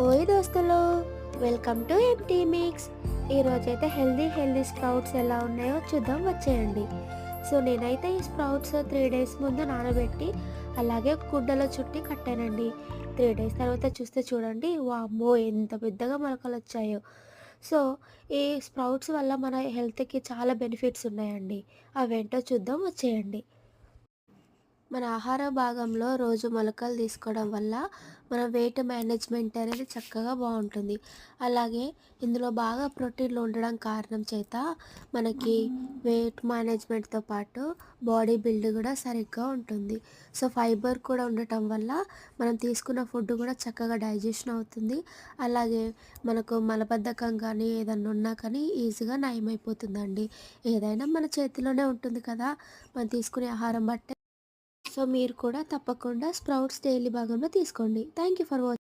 ఓయ్ దోస్తులు, welcome to empty mix. ఈరోజైతే హెల్దీ స్ప్రౌట్స్ ఎలా ఉన్నాయో చూద్దాం వచ్చేయండి. సో నేనైతే ఈ స్ప్రౌట్స్ 3 డేస్ ముందు నానబెట్టి అలాగే ఒక కుండలో చుట్టి కట్టానండి. 3 డేస్ తర్వాత చూస్తే చూడండి, వామ్మో ఎంత పెద్దగా మొలకలు వచ్చాయో. సో ఈ స్ప్రౌట్స్ వల్ల మన హెల్త్కి చాలా బెనిఫిట్స్ ఉన్నాయండి. అవేంటో చూద్దాం వచ్చేయండి. మన ఆహార భాగంలో రోజు మొలకలు తీసుకోవడం వల్ల మన వెయిట్ మేనేజ్మెంట్ అనేది చక్కగా బాగుంటుంది. అలాగే ఇందులో బాగా ప్రోటీన్లు ఉండడం కారణం చేత మనకి వెయిట్ మేనేజ్మెంట్తో పాటు బాడీ బిల్డ్ కూడా సరిగ్గా ఉంటుంది. సో ఫైబర్ కూడా ఉండటం వల్ల మనం తీసుకున్న ఫుడ్ కూడా చక్కగా డైజెషన్ అవుతుంది. అలాగే మనకు మలబద్ధకం కానీ ఏదన్నా ఉన్నా కానీ ఈజీగా నయమైపోతుందండి. ఏదైనా మన చేతిలోనే ఉంటుంది కదా, మనం తీసుకునే ఆహారం బట్టే. సో మీరు కూడా తప్పకుండా స్ప్రౌట్స్ డైలీ భాగంలో తీసుకోండి. Thank you for watching.